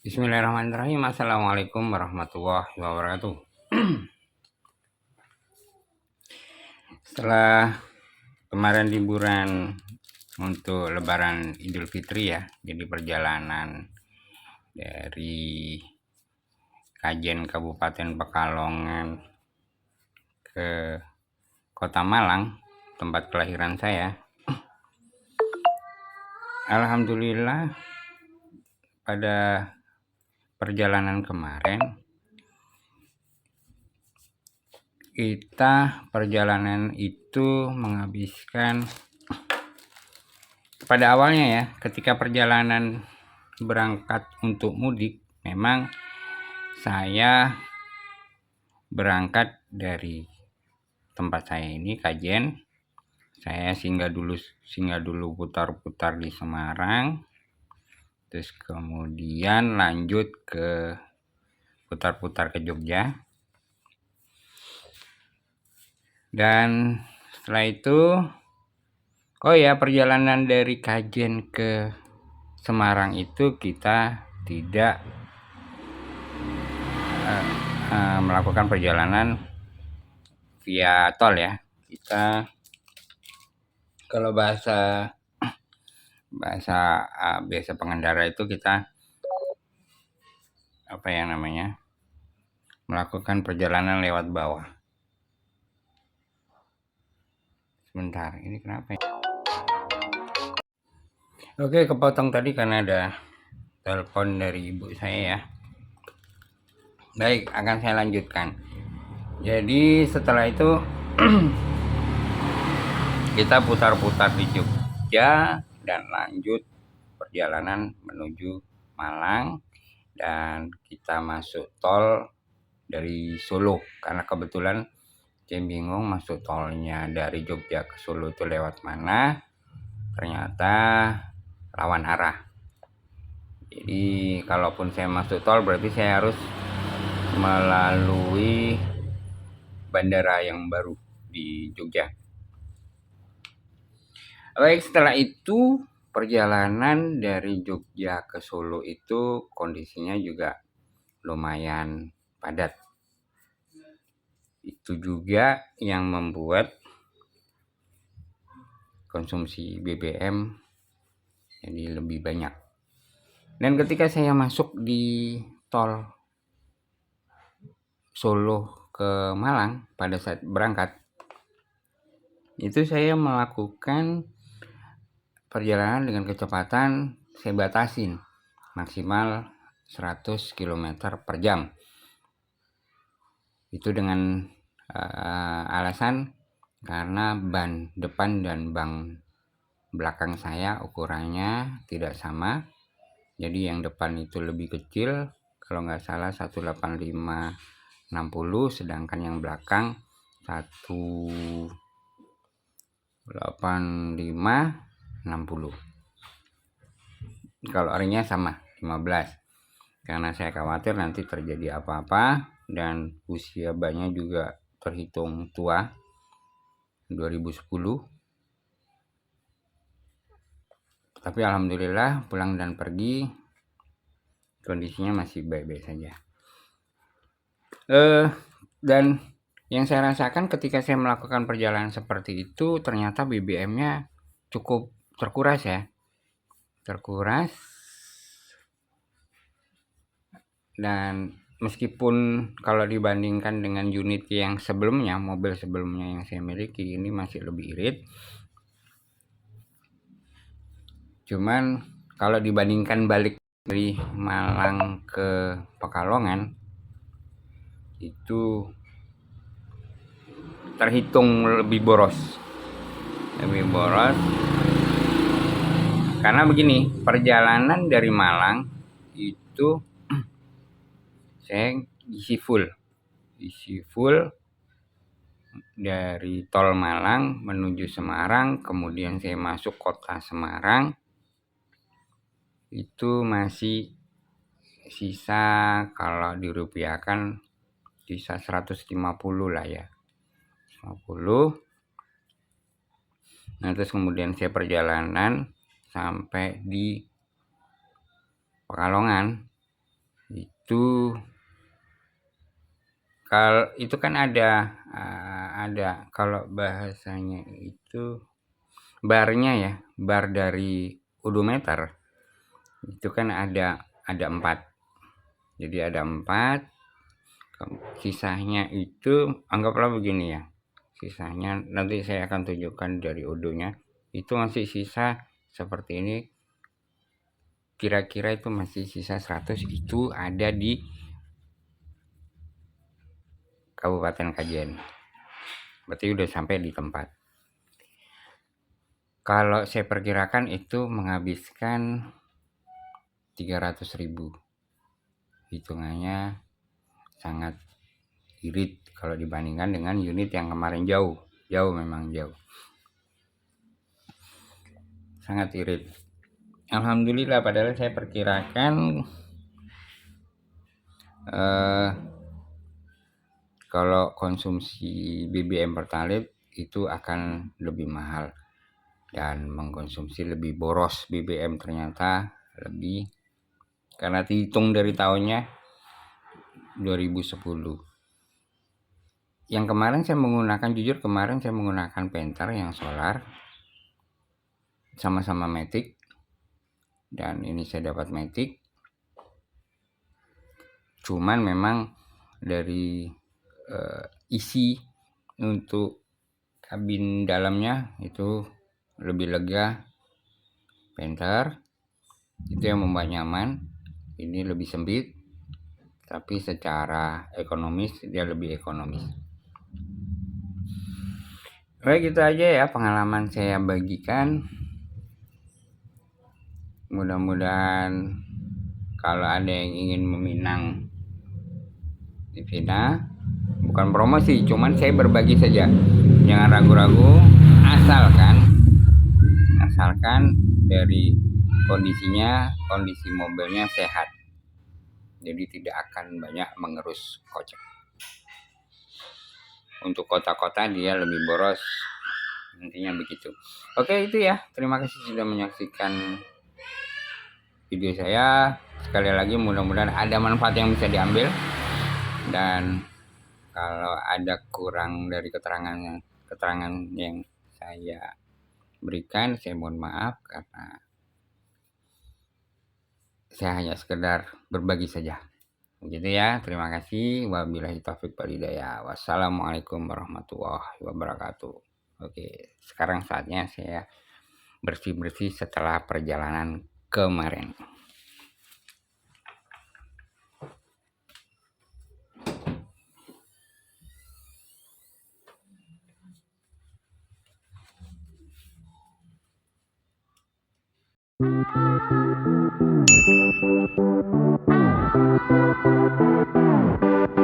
Bismillahirrahmanirrahim. Assalamualaikum warahmatullahi wabarakatuh. Setelah kemarin liburan untuk Lebaran Idul Fitri ya, jadi perjalanan dari Kajen Kabupaten Pekalongan ke Kota Malang, tempat kelahiran saya. Alhamdulillah pada perjalanan kemarin perjalanan itu menghabiskan pada awalnya ya, ketika perjalanan berangkat untuk mudik, memang saya berangkat dari tempat saya ini Kajen. Saya singgah dulu putar-putar di Semarang, terus kemudian lanjut ke putar-putar ke Jogja. Dan setelah itu, perjalanan dari Kajen ke Semarang itu kita tidak melakukan perjalanan via tol ya. Kita kalau bahasa biasa pengendara itu kita melakukan perjalanan lewat bawah. Sebentar, ini kenapa ya? Oke, kepotong tadi karena ada telepon dari ibu saya ya. Baik, akan saya lanjutkan. Jadi setelah itu kita putar-putar di Jogja dan lanjut perjalanan menuju Malang, dan kita masuk tol dari Solo karena kebetulan saya bingung masuk tolnya dari Jogja ke Solo itu lewat mana. Ternyata lawan arah. Jadi kalaupun saya masuk tol berarti saya harus melalui bandara yang baru di Jogja. Baik, setelah itu perjalanan dari Jogja ke Solo itu kondisinya juga lumayan padat. Itu juga yang membuat konsumsi BBM jadi lebih banyak. Dan ketika saya masuk di tol Solo ke Malang pada saat berangkat, itu saya melakukan perjalanan dengan kecepatan saya batasin maksimal 100 km per jam. Itu dengan alasan karena ban depan dan ban belakang saya ukurannya tidak sama. Jadi yang depan itu lebih kecil, kalau nggak salah 185/60, sedangkan yang belakang 185/60. Kalau ringnya sama 15. Karena saya khawatir nanti terjadi apa-apa, dan usia bannya juga terhitung tua, 2010. Tapi alhamdulillah pulang dan pergi kondisinya masih baik-baik saja. Dan yang saya rasakan ketika saya melakukan perjalanan seperti itu, ternyata BBM-nya cukup terkuras ya. Terkuras. Dan meskipun kalau dibandingkan dengan unit yang sebelumnya, mobil sebelumnya yang saya miliki, ini masih lebih irit. Cuman kalau dibandingkan balik dari Malang ke Pekalongan, itu terhitung lebih boros. Karena begini, perjalanan dari Malang itu saya isi full dari tol Malang menuju Semarang, kemudian saya masuk kota Semarang. Itu masih sisa, kalau dirupiahkan sisa 150 lah ya, 50. Nah terus kemudian saya perjalanan sampai di Pekalongan, itu kalau itu kan ada kalau bahasanya itu barnya ya, bar dari odometer itu kan ada 4. Jadi ada 4, sisanya itu anggaplah begini ya. Sisanya nanti saya akan tunjukkan dari odonya. Itu masih sisa seperti ini. Kira-kira itu masih sisa 100, itu ada di Kabupaten Kajen. Berarti udah sampai di tempat. Kalau saya perkirakan itu menghabiskan 300.000. Hitungannya sangat irit kalau dibandingkan dengan unit yang kemarin jauh memang jauh. Sangat irit. Alhamdulillah, padahal saya perkirakan kalau konsumsi BBM Pertalite itu akan lebih mahal dan mengkonsumsi lebih boros BBM, ternyata lebih karena dihitung dari tahunnya 2010. Yang kemarin saya menggunakan, jujur kemarin saya menggunakan Panther yang solar, sama-sama Matic, dan ini saya dapat Matic. Cuman memang dari isi untuk kabin dalamnya itu lebih lega Panther, itu yang membuat nyaman. Ini lebih sempit, tapi secara ekonomis dia lebih ekonomis. Baik, gitu aja ya pengalaman saya bagikan. Mudah-mudahan kalau ada yang ingin meminang Divina, bukan promosi, cuman saya berbagi saja. Jangan ragu-ragu, asalkan dari kondisi mobilnya sehat. Jadi tidak akan banyak mengerus kocek. Untuk kota-kota dia lebih boros, intinya begitu. Oke, itu ya. Terima kasih sudah menyaksikan video saya. Sekali lagi mudah-mudahan ada manfaat yang bisa diambil, dan kalau ada kurang dari keterangan yang saya berikan, saya mohon maaf karena saya hanya sekedar berbagi saja. Begitu ya, terima kasih. Wabillahi taufiq wal hidayah. Wassalamualaikum warahmatullahi wabarakatuh. Oke, sekarang saatnya saya bersih-bersih setelah perjalanan kemarin. Thank you.